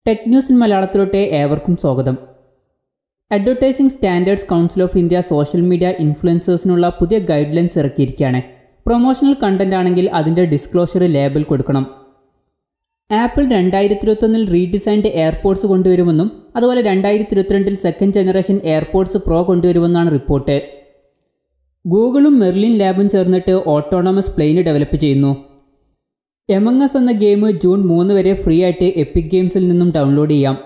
Tech news in മലയാളത്തിലോട്ട് ഏവർക്കും സ്വാഗതം. Advertising standards council of India social media ഇൻഫ്ലുവൻസേഴ്സിനുള്ള പുതിയ ഗൈഡ് ലൈൻസ് ഇറക്കിയിരിക്കുകയാണ്. പ്രൊമോഷണൽ കണ്ടന്റ് ആണെങ്കിൽ അതിൻ്റെ ഡിസ്ക്ലോഷർ ലേബൽ കൊടുക്കണം. ആപ്പിൾ 2021 റീഡിസൈൻഡ് എയർപോഡ്സ് കൊണ്ടുവരുമെന്നും അതുപോലെ 2022 സെക്കൻഡ് ജനറേഷൻ എയർപോഡ്സ് പ്രോ കൊണ്ടുവരുമെന്നാണ് റിപ്പോർട്ട്. ഗൂഗിളും മെർലിൻ ലാബും ചേർന്നിട്ട് ഓട്ടോണമസ് പ്ലെയിൻ ഡെവലപ്പ് ചെയ്യുന്നു. എമംഗ് അസ് എന്ന ഗെയിം ജൂൺ 3 വരെ ഫ്രീ ആയിട്ട് എപ്പിക് ഗെയിംസിൽ നിന്നും ഡൗൺലോഡ് ചെയ്യാം.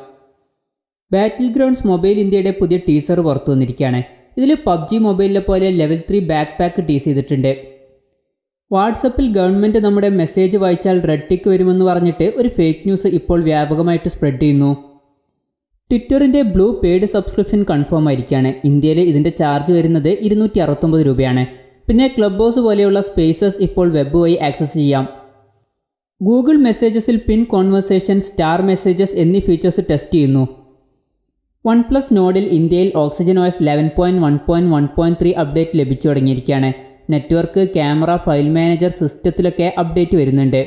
ബാറ്റിൽ ഗ്രൗണ്ട്സ് മൊബൈൽ ഇന്ത്യയുടെ പുതിയ ടീസർ പുറത്തു വന്നിരിക്കുകയാണ്. ഇതിൽ പബ്ജി മൊബൈലിലെ പോലെ ലെവൽ 3 ബാക്ക് പാക്ക് ടീസ് ചെയ്തിട്ടുണ്ട്. വാട്സപ്പിൽ ഗവൺമെൻറ് നമ്മുടെ മെസ്സേജ് വായിച്ചാൽ റെഡ് ടിക്ക് വരുമെന്ന് പറഞ്ഞിട്ട് ഒരു ഫേക്ക് ന്യൂസ് ഇപ്പോൾ വ്യാപകമായിട്ട് സ്പ്രെഡ് ചെയ്യുന്നു. ട്വിറ്ററിൻ്റെ ബ്ലൂ പെയ്ഡ് സബ്സ്ക്രിപ്ഷൻ കൺഫേം ആയിരിക്കുകയാണ്. ഇന്ത്യയിൽ ഇതിൻ്റെ ചാർജ് വരുന്നത് 269 രൂപയാണ്. പിന്നെ ക്ലബ് ഹൗസ് പോലെയുള്ള സ്പേസസ് ഇപ്പോൾ വെബ് വഴി ആക്സസ് ചെയ്യാം. ഗൂഗിൾ മെസ്സേജസിൽ പിൻ കോൺവെർസേഷൻ, സ്റ്റാർ മെസ്സേജസ് എന്നീ ഫീച്ചേഴ്സ് ടെസ്റ്റ് ചെയ്യുന്നു. OnePlus നോഡിൽ ഇന്ത്യയിൽ ഓക്സിജൻ OS 11.1.1.3 അപ്ഡേറ്റ് ലഭിച്ചു തുടങ്ങിയിരിക്കുകയാണ്. നെറ്റ്വർക്ക്, ക്യാമറ, ഫയൽ മാനേജർ സിസ്റ്റത്തിലൊക്കെ അപ്ഡേറ്റ് വരുന്നുണ്ട്.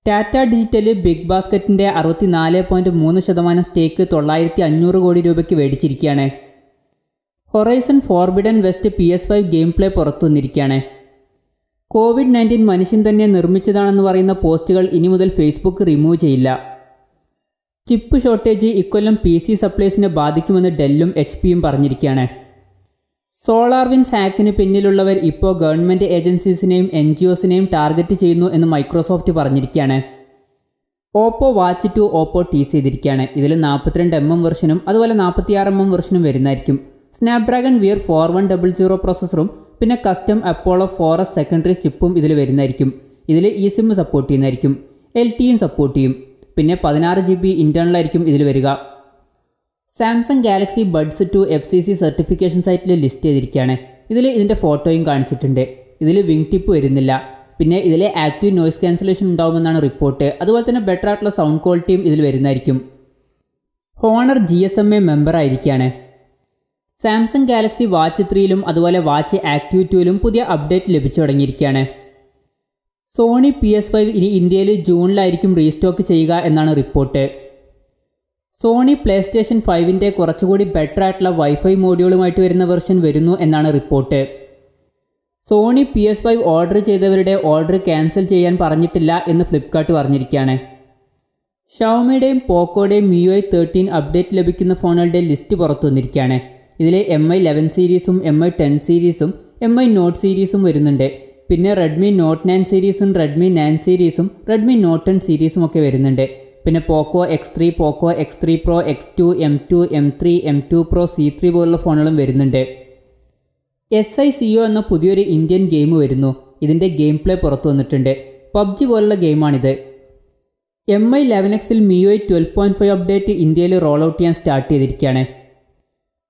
ടാറ്റ ഡിജിറ്റൽ ബിഗ് ബാസ്ക്കറ്റിൻ്റെ 64.3% സ്റ്റേക്ക് 9,500 കോടി രൂപയ്ക്ക് മേടിച്ചിരിക്കുകയാണ്. Horizon Forbidden West PS5 game play പുറത്തു വന്നിരിക്കുകയാണ്. COVID-19 മനുഷ്യൻ തന്നെ നിർമ്മിച്ചതാണെന്ന് പറയുന്ന പോസ്റ്റുകൾ ഇനി മുതൽ ഫേസ്ബുക്ക് റിമൂവ് ചെയ്യില്ല. ചിപ്പ് ഷോർട്ടേജ് ഇക്കൊല്ലം PC സപ്ലൈസിനെ ബാധിക്കുമെന്ന് ഡെല്ലും HP-യും പറഞ്ഞിരിക്കുകയാണ്. സോളാർവിൻസ് ഹാക്കിന് പിന്നിലുള്ളവർ ഇപ്പോൾ ഗവൺമെൻറ് ഏജൻസീസിനെയും NGOസിനെയും ടാർഗറ്റ് ചെയ്യുന്നു എന്ന് മൈക്രോസോഫ്റ്റ് പറഞ്ഞിരിക്കുകയാണ്. ഓപ്പോ വാച്ച് 2 ഓപ്പോ ടീസ് ചെയ്തിരിക്കുകയാണ്. ഇതിൽ 42mm വെർഷനും അതുപോലെ 46mm വെർഷനും വരുന്നതായിരിക്കും. സ്നാപ്ഡ്രാഗൺ Wear 4100 പ്രോസസ്സറും പിന്നെ കസ്റ്റം അപ്പോളോ 4S സെക്കൻഡറി ചിപ്പും ഇതിൽ വരുന്നതായിരിക്കും. ഇതിൽ eSIM സപ്പോർട്ട് ചെയ്യുന്നതായിരിക്കും. LTEയും സപ്പോർട്ട് ചെയ്യും. പിന്നെ 16 GB ഇൻറ്റേർണൽ ആയിരിക്കും ഇതിൽ വരിക. Samsung Galaxy buds 2 FCC certification സൈറ്റിൽ ലിസ്റ്റ് ചെയ്തിരിക്കുകയാണ്. ഇതിൻ്റെ ഫോട്ടോയും കാണിച്ചിട്ടുണ്ട്. ഇതിൽ വിങ് ടിപ്പ് വരുന്നില്ല. പിന്നെ ഇതിൽ ആക്റ്റീവ് നോയ്സ് ക്യാൻസലേഷൻ ഉണ്ടാകുമെന്നാണ് റിപ്പോർട്ട്. അതുപോലെ തന്നെ ബെറ്റർ ആയിട്ടുള്ള സൗണ്ട് ക്വാളിറ്റിയും ഇതിൽ വരുന്നതായിരിക്കും. ഹോണർ GSMA മെമ്പർ ആയിരിക്കുകയാണ്. സാംസങ് ഗാലക്സി വാച്ച് 3ലും അതുപോലെ വാച്ച് ആക്റ്റീവ് 2ലും പുതിയ അപ്ഡേറ്റ് ലഭിച്ചു തുടങ്ങിയിരിക്കുകയാണ്. സോണി PS5 ഇനി ഇന്ത്യയിൽ ജൂണിലായിരിക്കും റീസ്റ്റോക്ക് ചെയ്യുക എന്നാണ് റിപ്പോർട്ട്. സോണി PlayStation 5ൻ്റെ കുറച്ചുകൂടി ബെറ്റർ ആയിട്ടുള്ള വൈഫൈ മോഡ്യൂളുമായിട്ട് വരുന്ന വെർഷൻ വരുന്നു എന്നാണ് റിപ്പോർട്ട്. സോണി PS5 ഓർഡർ ചെയ്തവരുടെ ഓർഡർ ക്യാൻസൽ ചെയ്യാൻ പറഞ്ഞിട്ടില്ല എന്ന് ഫ്ലിപ്കാർട്ട് പറഞ്ഞിരിക്കുകയാണ്. ഷവോമിയുടെയും പോക്കോയുടെയും MIUI 13 അപ്ഡേറ്റ് ലഭിക്കുന്ന ഫോണുകളുടെ ലിസ്റ്റ് പുറത്തു വന്നിരിക്കുകയാണ്. ഇതിൽ MI 11 സീരീസും MI 10 സീരീസും MI Note സീരീസും വരുന്നുണ്ട്. പിന്നെ റെഡ്മി Note 9 സീരീസും റെഡ്മി 9 സീരീസും റെഡ്മി Note 10 സീരീസും ഒക്കെ വരുന്നുണ്ട്. പിന്നെ പോക്കോ X3, പോക്കോ X3 Pro, X2, M2, M3, M2 Pro, C3 പോലുള്ള ഫോണുകളും വരുന്നുണ്ട്. SICO എന്ന പുതിയൊരു ഇന്ത്യൻ ഗെയിം വരുന്നു. ഇതിൻ്റെ ഗെയിം പ്ലേ പുറത്തു വന്നിട്ടുണ്ട്. പബ്ജി പോലുള്ള ഗെയിമാണിത്. MI 11Xൽ MIUI 12.5 അപ്ഡേറ്റ് ഇന്ത്യയിൽ റോൾ ഔട്ട് ചെയ്യാൻ സ്റ്റാർട്ട് ചെയ്തിരിക്കുകയാണ്.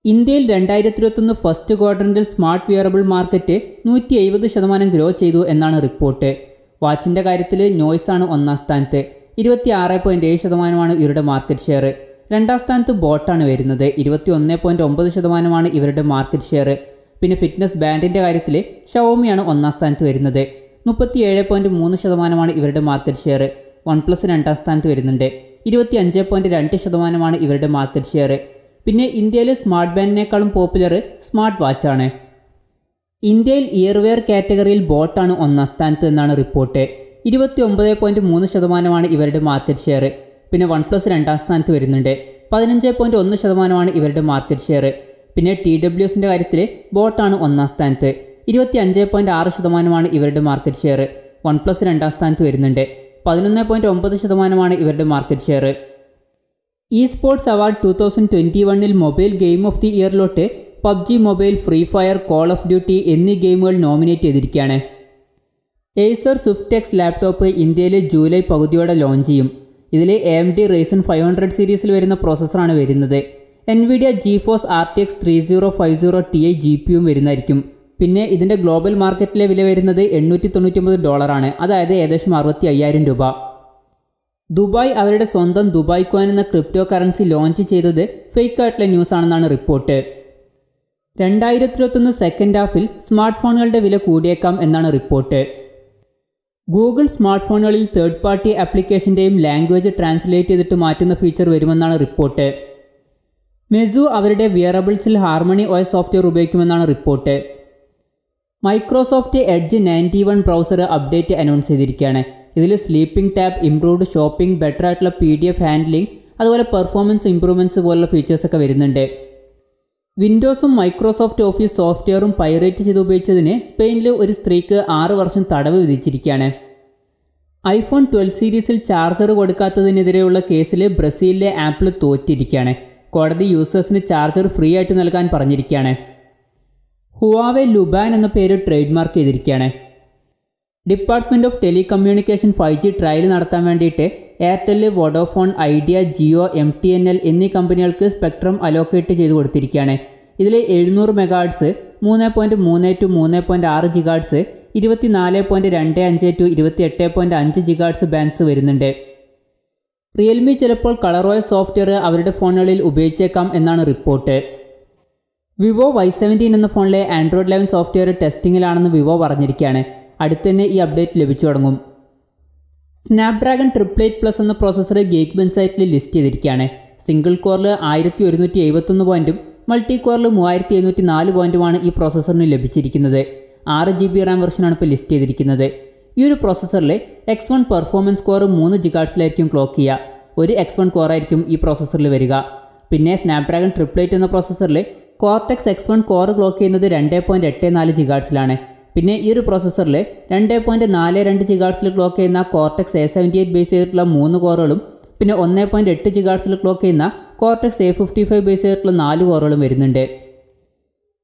ഇന്ത്യയിൽ 2021 ഫസ്റ്റ് ക്വാഡ്രന്റിൽ സ്മാർട്ട് വിയറബിൾ മാർക്കറ്റ് 170% ഗ്രോ ചെയ്തു എന്നാണ് റിപ്പോർട്ട്. വാച്ചിൻ്റെ കാര്യത്തിൽ നോയ്സാണ് ഒന്നാം സ്ഥാനത്ത്. 26.7% ഇവരുടെ മാർക്കറ്റ് ഷെയർ. രണ്ടാം സ്ഥാനത്ത് ബോട്ടാണ് വരുന്നത്. 21.9% ഇവരുടെ മാർക്കറ്റ് ഷെയർ. പിന്നെ ഫിറ്റ്നസ് ബാൻഡിൻ്റെ കാര്യത്തിൽ ഷവോമിയാണ് ഒന്നാം സ്ഥാനത്ത് വരുന്നത്. 37.3% ഇവരുടെ മാർക്കറ്റ് ഷെയർ. OnePlus രണ്ടാം സ്ഥാനത്ത് വരുന്നുണ്ട്. 25.2% ഇവരുടെ മാർക്കറ്റ് ഷെയർ. പിന്നെ ഇന്ത്യയിൽ സ്മാർട്ട് ബാൻഡിനേക്കാളും പോപ്പുലർ സ്മാർട്ട് വാച്ചാണ്. ഇന്ത്യയിൽ ഇയർവെയർ കാറ്റഗറിയിൽ ബോട്ടാണ് ഒന്നാം സ്ഥാനത്ത് എന്നാണ് റിപ്പോർട്ട്. 29.3% ഇവരുടെ മാർക്കറ്റ് ഷെയർ. പിന്നെ OnePlus രണ്ടാം സ്ഥാനത്ത് വരുന്നുണ്ട്. 15.1% ഇവരുടെ മാർക്കറ്റ് ഷെയർ. പിന്നെ TWSൻ്റെ കാര്യത്തിൽ ബോട്ടാണ് ഒന്നാം സ്ഥാനത്ത്. 25.6% ഇവരുടെ മാർക്കറ്റ് ഷെയർ. OnePlus രണ്ടാം സ്ഥാനത്ത് വരുന്നുണ്ട്. 11.9% ഇവരുടെ market share. Sports award 2021 mobile game of the ഇയറിലോട്ട് PUBG mobile, free fire, call of duty എന്നീ ഗെയിമുകൾ നോമിനേറ്റ് ചെയ്തിരിക്കുകയാണ്. Acer Swift X ലാപ്ടോപ്പ് ഇന്ത്യയിൽ ജൂലൈ പകുതിയോടെ ലോഞ്ച് ചെയ്യും. ഇതിൽ AMD Ryzen 500 സീരീസിൽ വരുന്ന പ്രോസസ്സറാണ് വരുന്നത്. NVIDIA GeForce RTX 3050 Ti GPUവും വരുന്നതായിരിക്കും. പിന്നെ ഇതിൻ്റെ ഗ്ലോബൽ മാർക്കറ്റിലെ വില വരുന്നത് $899, അതായത് ഏകദേശം 65,000 രൂപ. ദുബായ് അവരുടെ സ്വന്തം ദുബായ് കോയിൻ എന്ന ക്രിപ്റ്റോ കറൻസി ലോഞ്ച് ചെയ്തത് ഫേക്ക് ആയിട്ടുള്ള ന്യൂസ് ആണെന്നാണ് റിപ്പോർട്ട്. 2021 സെക്കൻഡ് ഹാഫിൽ സ്മാർട്ട് ഫോണുകളുടെ വില കൂടിയേക്കാം എന്നാണ് റിപ്പോർട്ട്. ഗൂഗിൾ സ്മാർട്ട് ഫോണുകളിൽ തേർഡ് പാർട്ടി ആപ്ലിക്കേഷൻ്റെയും ലാംഗ്വേജ് ട്രാൻസ്ലേറ്റ് ചെയ്തിട്ട് മാറ്റുന്ന ഫീച്ചർ വരുമെന്നാണ് റിപ്പോർട്ട്. മെസു അവരുടെ വിയറബിൾസിൽ ഹാർമണി OS സോഫ്റ്റ്വെയർ ഉപയോഗിക്കുമെന്നാണ് report. Microsoft Edge 91 browser update announce ചെയ്തിരിക്കുകയാണ്. ഇതിൽ sleeping tab, improved shopping, better ആയിട്ടുള്ള PDF ഹാൻഡ്ലിംഗ്, അതുപോലെ പെർഫോമൻസ് ഇംപ്രൂവ്മെൻറ്റ്സ് പോലുള്ള ഫീച്ചേഴ്സൊക്കെ വരുന്നുണ്ട്. വിൻഡോസും മൈക്രോസോഫ്റ്റ് ഓഫീസ് സോഫ്റ്റ്വെയറും പൈറേറ്റ് ചെയ്ത് ഉപയോഗിച്ചതിന് സ്പെയിനിൽ ഒരു സ്ത്രീക്ക് 6 വർഷം തടവ് വിധിച്ചിരിക്കുകയാണ്. iPhone 12 സീരീസിൽ ചാർജർ കൊടുക്കാത്തതിനെതിരെയുള്ള കേസിൽ ബ്രസീലിലെ ആപ്പിൾ തോറ്റിരിക്കുകയാണ്. കോടതി യൂസേഴ്സിന് ചാർജർ ഫ്രീ ആയിട്ട് നൽകാൻ പറഞ്ഞിരിക്കുകയാണ്. ഹുവാവെ ലുബാൻ എന്ന പേര് ട്രേഡ് മാർക്ക് ചെയ്തിരിക്കുകയാണ്. Department of telecommunication 5G trial നടത്താൻ വേണ്ടിയിട്ട് എയർടെൽ, വോഡോഫോൺ, ഐഡിയ, ജിയോ, MTNL എന്നീ കമ്പനികൾക്ക് സ്പെക്ട്രം അലോക്കേറ്റ് ചെയ്ത് കൊടുത്തിരിക്കുകയാണ്. ഇതിൽ 700 MHz, 3.3 to 3.6 GHz, 24.25 to 28.5 GHz bands വരുന്നുണ്ട്. റിയൽമി ചിലപ്പോൾ ColorOS സോഫ്റ്റ്വെയർ അവരുടെ ഫോണുകളിൽ ഉപയോഗിച്ചേക്കാം എന്നാണ് റിപ്പോർട്ട്. വിവോ Y17 എന്ന ഫോണിലെ ആൻഡ്രോയിഡ് 11 സോഫ്റ്റ്വെയർ ടെസ്റ്റിങ്ങിലാണെന്ന് വിവോ പറഞ്ഞിരിക്കുകയാണ്. അടുത്തന്നെ ഈ അപ്ഡേറ്റ് ലഭിച്ചു തുടങ്ങും. സ്നാപ്ഡ്രാഗൺ 888+ എന്ന പ്രോസസ്സർ ഗീക്ബെഞ്ച് സൈറ്റിൽ ലിസ്റ്റ് ചെയ്തിരിക്കുകയാണ്. സിംഗിൾ കോറിൽ 1171 പോയിൻറ്റും മൾട്ടി കോറിൽ 3704 പോയിൻറ്റുമാണ് ഈ പ്രോസസ്സറിന് ലഭിച്ചിരിക്കുന്നത്. 6 GB റാം വെർഷനാണ് ഇപ്പോൾ ലിസ്റ്റ് ചെയ്തിരിക്കുന്നത്. ഈ ഒരു പ്രോസസ്സറിൽ X1 performance core 3 GHz clock ചെയ്യുക. ഒരു X1 കോറായിരിക്കും ഈ പ്രോസസ്സറിൽ വരിക. പിന്നെ സ്നാപ്ഡ്രാഗൺ 888 എന്ന പ്രോസസ്സറിൽ കോർട്ടെക്സ് X1 കോർ ക്ലോക്ക് ചെയ്യുന്നത് 2.84 GHz. പിന്നെ ഈ ഒരു പ്രോസസ്സറിൽ 2.42 GHz ക്ലോക്ക് ചെയ്യുന്ന കോർട്ടെക്സ് A78 ബേസ് ചെയ്തിട്ടുള്ള 3 കോറുകളും പിന്നെ 1.8 GHz ക്ലോക്ക് ചെയ്യുന്ന കോർട്ടെക്സ് A55 ബേസ് ചെയ്തിട്ടുള്ള 4 കോറുകളും വരുന്നുണ്ട്.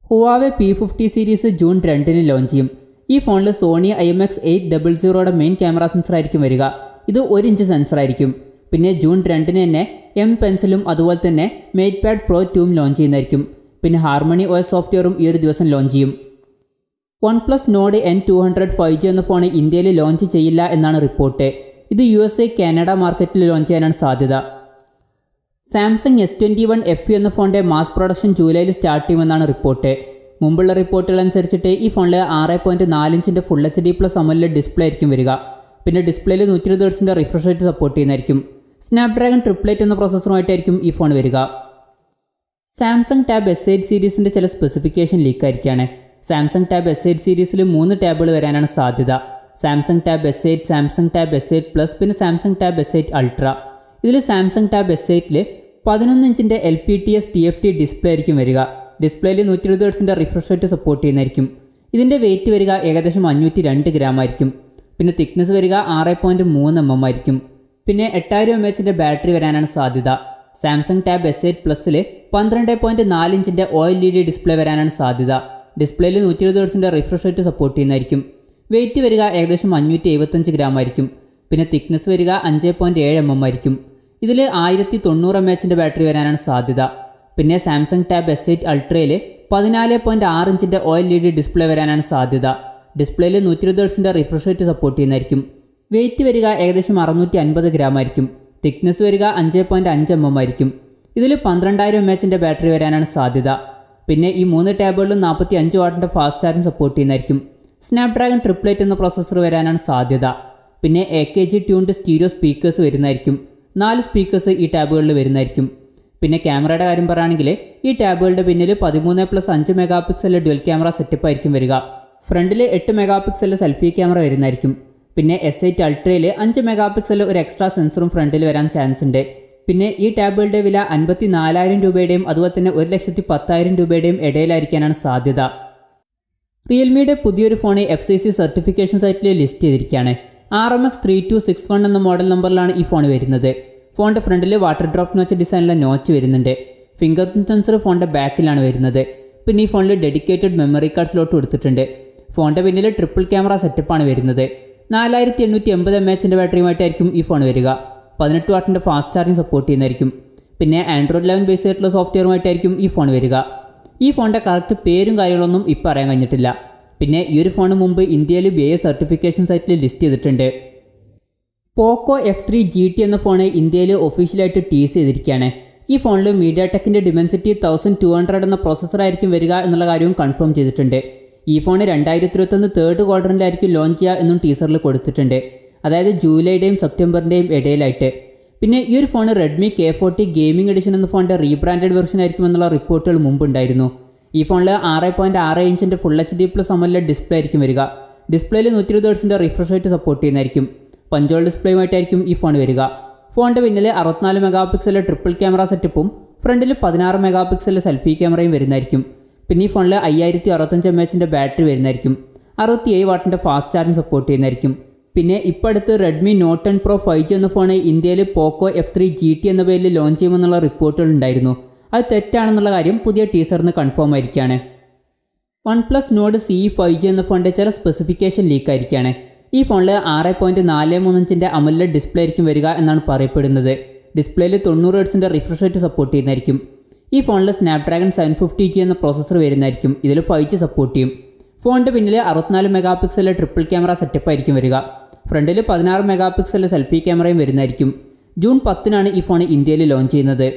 Huawei P50 series June 2 launch ചെയ്യും. ഈ ഫോണിൽ Sony IMX800 main camera sensor ആയിരിക്കും വരിക. ഇത് 1 ഇഞ്ച് സെൻസർ ആയിരിക്കും. പിന്നെ ജൂൺ 2 തന്നെ M പെൻസിലും അതുപോലെ തന്നെ MatePad Pro 2 ലോഞ്ച് ചെയ്യുന്നതായിരിക്കും. പിന്നെ ഹാർമണി OS സോഫ്റ്റ്വെയറും ഈ ഒരു ദിവസം ലോഞ്ച് ചെയ്യും. OnePlus Nord N200 5G എന്ന ഫോൺ ഇന്ത്യയിൽ ലോഞ്ച് ചെയ്യില്ല എന്നാണ് റിപ്പോർട്ട്. ഇത് USA, കാനഡ മാർക്കറ്റിൽ ലോഞ്ച് ചെയ്യാനാണ് സാധ്യത. സാംസങ് S21 FE എന്ന ഫോണിൻ്റെ മാസ് പ്രൊഡക്ഷൻ ജൂലൈയിൽ സ്റ്റാർട്ട് ചെയ്യുമെന്നാണ് റിപ്പോർട്ട്. മുമ്പുള്ള റിപ്പോർട്ടുകൾ അനുസരിച്ചിട്ട് ഈ ഫോണിൽ 6.4 ഇഞ്ചിൻ്റെ ഫുൾ HD+ AMOLED ഡിസ്പ്ലേ ആയിരിക്കും വരിക. പിന്നെ ഡിസ്പ്ലേയിൽ 120 Hz റിഫ്രഷ് റേറ്റ് സപ്പോർട്ട് ചെയ്യുന്നതായിരിക്കും. സ്നാപ്ഡ്രാഗൺ 888 എന്ന പ്രോസസ്സറുമായിട്ടായിരിക്കും ഈ ഫോൺ വരിക. സാംസങ് ടാബ് S8 സീരീസിൻ്റെ ചില സ്പെസിഫിക്കേഷൻ ലീക്കായിരിക്കുകയാണ്. സാംസങ് ടാബ് S8 സീരീസിൽ 3 ടാബുകൾ വരാനാണ് സാധ്യത. Samsung tab S8, Samsung tab S8 Plus, പിന്നെ സാംസങ് ടാബ് S8 Ultra. ഇതിൽ സാംസങ് ടാബ് S8ൽ 11 ഇഞ്ചിൻ്റെ LPTS TFT ഡിസ്പ്ലേ ആയിരിക്കും വരിക. ഡിസ്പ്ലേയിൽ 120 Hz റിഫ്രഷ് റേറ്റ് സപ്പോർട്ട് ചെയ്യുന്നതായിരിക്കും. ഇതിൻ്റെ വെയിറ്റ് വരിക ഏകദേശം 502 gram ആയിരിക്കും. പിന്നെ തിക്നെസ് വരിക 6.3 mm ആയിരിക്കും. പിന്നെ 8000 mAh ബാറ്ററി വരാനാണ് സാധ്യത. സാംസങ് ടാബ് S8 Plusൽ 12.4 ഇഞ്ചിൻ്റെ OLED ഡിസ്പ്ലേ വരാനാണ് സാധ്യത. ഡിസ്പ്ലേയിൽ 120 Hz റിഫ്രഷ് റേറ്റ് സപ്പോർട്ട് ചെയ്യുന്നതായിരിക്കും. വെയിറ്റ് വരിക ഏകദേശം 575 gram ആയിരിക്കും. പിന്നെ തിക്നെസ് വരിക 5.7 mm ആയിരിക്കും. ഇതിൽ 1090 mAh ബാറ്ററി വരാനാണ് സാധ്യത. പിന്നെ സാംസങ് ടാബ് S8 Ultra'യിൽ 14.6 ഇഞ്ചിൻ്റെ OLED ഡിസ്പ്ലേ വരാനാണ് സാധ്യത. ഡിസ്പ്ലേയിൽ 120 Hz റിഫ്രഷ് റേറ്റ് സപ്പോർട്ട് ചെയ്യുന്നതായിരിക്കും. വെയിറ്റ് വരിക ഏകദേശം 650 gram ആയിരിക്കും. തിക്നെസ് വരിക 5.5 mm ആയിരിക്കും. ഇതിൽ 12000 mAh ബാറ്ററി വരാനാണ് സാധ്യത. പിന്നെ ഈ 3 ടാബുകളിലും 45 വാട്ടിൻ്റെ ഫാസ്റ്റ് ചാർജിങ് സപ്പോർട്ട് ചെയ്യുന്നതായിരിക്കും. സ്നാപ്ഡ്രാഗൺ 888 എന്ന പ്രോസസ്സർ വരാനാണ് സാധ്യത. പിന്നെ AKG ട്യൂൺഡ് സ്റ്റീരിയോ സ്പീക്കേഴ്സ് വരുന്നതായിരിക്കും. 4 സ്പീക്കേഴ്സ് ഈ ടാബുകളിൽ വരുന്നതായിരിക്കും. പിന്നെ ക്യാമറയുടെ കാര്യം പറയുകയാണെങ്കിൽ ഈ ടാബുകളുടെ പിന്നിൽ 13+5 MP ഡ്യുവൽ ക്യാമറ സെറ്റപ്പ് ആയിരിക്കും വരിക. ഫ്രണ്ടിൽ 8 MP സെൽഫി ക്യാമറ വരുന്നതായിരിക്കും. പിന്നെ S8 Ultra'യിൽ 5 MP ഒരു എക്സ്ട്രാ സെൻസറും ഫ്രണ്ടിൽ വരാൻ ചാൻസ് ഉണ്ട്. പിന്നെ ഈ ടാബുകളുടെ വില 54,000 രൂപയുടെയും അതുപോലെ തന്നെ 1,10,000 രൂപയുടെയും ഇടയിലായിരിക്കാനാണ് സാധ്യത. റിയൽമിയുടെ പുതിയൊരു ഫോൺ FCC സർട്ടിഫിക്കേഷൻ സൈറ്റിൽ ലിസ്റ്റ് ചെയ്തിരിക്കുകയാണ്. RMX3261 എന്ന മോഡൽ നമ്പറിലാണ് ഈ ഫോൺ വരുന്നത്. ഫോണിൻ്റെ ഫ്രണ്ടിൽ വാട്ടർ ഡ്രോപ്പ് നോച്ച് ഡിസൈനിലെ നോച്ച് വരുന്നുണ്ട്. ഫിംഗർ പ്രിൻറ്റ് സെൻസർ ഫോണിൻ്റെ ബാക്കിലാണ് വരുന്നത്. പിന്നെ ഈ ഫോണിൽ ഡെഡിക്കേറ്റഡ് മെമ്മറി കാർഡ് സ്ലോട്ട് കൊടുത്തിട്ടുണ്ട്. ഫോണിൻ്റെ പിന്നിൽ ട്രിപ്പിൾ ക്യാമറ സെറ്റപ്പാണ് വരുന്നത്. 4880 mAh ബാറ്ററിയുമായിട്ടായിരിക്കും ഈ ഫോൺ വരിക. 18 വാട്ടിൻ്റെ ഫാസ്റ്റ് ചാർജിങ് സപ്പോർട്ട് ചെയ്യുന്നതായിരിക്കും. പിന്നെ ആൻഡ്രോയിഡ് 11 ബേസ് ആയിട്ടുള്ള സോഫ്റ്റ്വെയറുമായിട്ടായിരിക്കും ഈ ഫോൺ വരിക. ഈ ഫോണിൻ്റെ കറക്റ്റ് പേരും കാര്യങ്ങളൊന്നും ഇപ്പോൾ അറിയാൻ കഴിഞ്ഞിട്ടില്ല. പിന്നെ ഈ ഒരു ഫോൺ മുമ്പ് ഇന്ത്യയിൽ BIS സർട്ടിഫിക്കേഷൻ സൈറ്റിൽ ലിസ്റ്റ് ചെയ്തിട്ടുണ്ട്. പോക്കോ F3 GT എന്ന ഫോൺ ഇന്ത്യയിൽ ഒഫീഷ്യലായിട്ട് ടീസ് ചെയ്തിരിക്കുകയാണ്. ഈ ഫോണിൽ മീഡിയ ടെക്കിൻ്റെ Dimensity 1200 എന്ന പ്രോസസ്സറായിരിക്കും വരിക എന്നുള്ള കാര്യവും കൺഫേം ചെയ്തിട്ടുണ്ട്. ഈ ഫോൺ 2021 തേർഡ് ക്വാർട്ടറിലായിരിക്കും ലോഞ്ച് ചെയ്യുക എന്നും ടീസറിൽ കൊടുത്തിട്ടുണ്ട്. അതായത് ജൂലൈയുടെയും സെപ്റ്റംബറിൻ്റെയും ഇടയിലായിട്ട്. പിന്നെ ഈ ഒരു phone Redmi K40 gaming edition എന്ന ഫോണിൻ്റെ റീബ്രാൻഡഡ് വെർഷൻ ആയിരിക്കുമെന്നുള്ള റിപ്പോർട്ടുകൾ മുമ്പുണ്ടായിരുന്നു. ഈ ഫോണിൽ 6.6 ഇഞ്ചിൻ്റെ ഫുൾ HD+ AMOLED ഡിസ്പ്ലേ ആയിരിക്കും വരിക. ഡിസ്പ്ലേയിൽ 120 ഹെർട്സിൻ്റെ റിഫ്രഷ് റേറ്റ് സപ്പോർട്ട് ചെയ്യുന്നതായിരിക്കും. പഞ്ചോൾ ഡിസ്പ്ലേയുമായിട്ടായിരിക്കും ഈ ഫോൺ വരിക. ഫോണിൻ്റെ പിന്നിൽ 64 മെഗാ പിക്സൽ ട്രിപ്പിൾ ക്യാമറ സെറ്റപ്പും ഫ്രണ്ടിൽ 16 മെഗാ പിക്സൽ സെൽഫി ക്യാമറയും വരുന്നതായിരിക്കും. പിന്നെ ഈ ഫോണിൽ 5065 mAh ബാറ്ററി വരുന്നതായിരിക്കും. 67 വാട്ടിൻ്റെ ഫാസ്റ്റ് ചാർജിങ് സപ്പോർട്ട് ചെയ്യുന്നതായിരിക്കും. പിന്നെ ഇപ്പോൾ അടുത്ത് റെഡ്മി നോട്ട് 10 Pro 5G എന്ന ഫോൺ ഇന്ത്യയിൽ പോക്കോ F3 GT എന്ന പേരിൽ ലോഞ്ച് ചെയ്യുമെന്നുള്ള റിപ്പോർട്ടുകൾ ഉണ്ടായിരുന്നു. അത് തെറ്റാണെന്നുള്ള കാര്യം പുതിയ ടീസറിന് കൺഫേം ആയിരിക്കുകയാണ്. OnePlus Nord CE 5G എന്ന ഫോണിൻ്റെ ചില സ്പെസിഫിക്കേഷൻ ലീക്ക് ആയിരിക്കുകയാണ്. ഈ ഫോണിൽ 6.43 ഇഞ്ചിൻ്റെ AMOLED ഡിസ്പ്ലേ ആയിരിക്കും വരിക എന്നാണ് പറയപ്പെടുന്നത്. ഡിസ്പ്ലേയിൽ 90 ഹെർട്സിൻ്റെ റിഫ്രഷ് റേറ്റ് സപ്പോർട്ട് ചെയ്യുന്നതായിരിക്കും. ഈ ഫോണിൽ Snapdragon 750G എന്ന പ്രോസസ്സർ വരുന്നതായിരിക്കും. ഇതിൽ 5G സപ്പോർട്ട് ചെയ്യും. ഫോണിൻ്റെ പിന്നിൽ 64 mega pixel triple camera setup ആയിരിക്കും വരിക. ഫ്രണ്ടിൽ 16 മെഗാ പിക്സൽ സെൽഫി ക്യാമറയും വരുന്നതായിരിക്കും. ജൂൺ 10 ഈ ഫോൺ ഇന്ത്യയിൽ ലോഞ്ച് ചെയ്യുന്നത്.